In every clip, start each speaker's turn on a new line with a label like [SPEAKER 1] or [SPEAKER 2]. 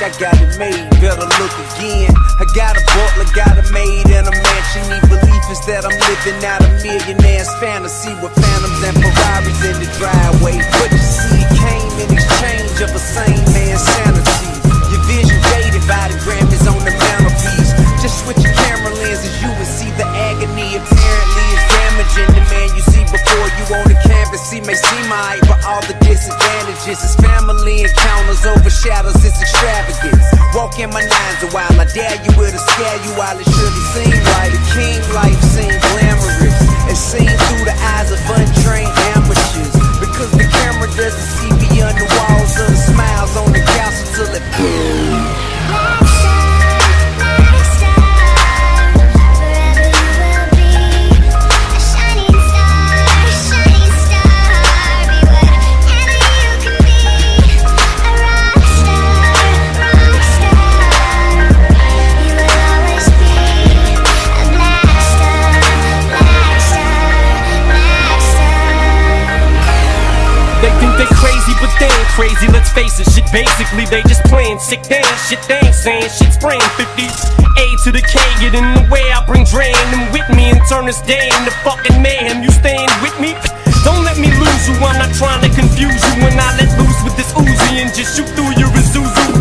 [SPEAKER 1] I got it made, better look again. I got a butler, got a maid, and a mansion. Need belief is that I'm living out a millionaire's fantasy with phantoms and Ferraris in the driveway. But you see, it came in exchange of a sane man's sanity. Your vision faded by the Grammys on the mantelpiece. Just switch your camera lenses, you will see the agony. Apparently it's damaging. The man you see before you on the canvas, he may seem alright, but all the disadvantages, his family encounters overshadows his extravagance. Walk in my nines a while, I dare you with a scare you while it surely seemed right. A king life seemed glamorous, it's seen through the eyes of untrained amateurs. Because the camera doesn't see beyond the walls of the smiles on the couch until it
[SPEAKER 2] crazy, let's face it, shit basically they just playing sick damn shit they ain't saying shit spraying 50 A to the K, get in the way, I bring drain them with me and turn this day into fucking mayhem. You staying with me? Don't let me lose you, I'm not trying to confuse you. When I let loose with this Uzi and just shoot through your Isuzu.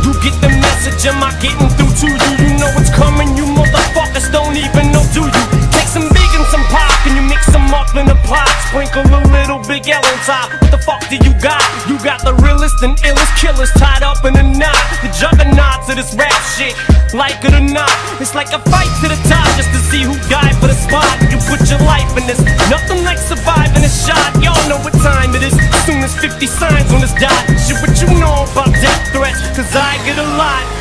[SPEAKER 2] You get the message, am I getting through to you? You know what's coming, you motherfuckers don't even know, do you? Take some big and some pop and you mix them up in a pot. Sprinkle a little Big L on top, what the fuck do you got? You got the realest and illest killers tied up in a knot. The juggernauts of this rap shit, like it or not, it's like a fight to the top just to see who died for the spot. You put your life in this, nothing like surviving a shot. Y'all know what time it is, as soon as 50 signs on this dot. Shit, what you know about death threats, cause I get a lot.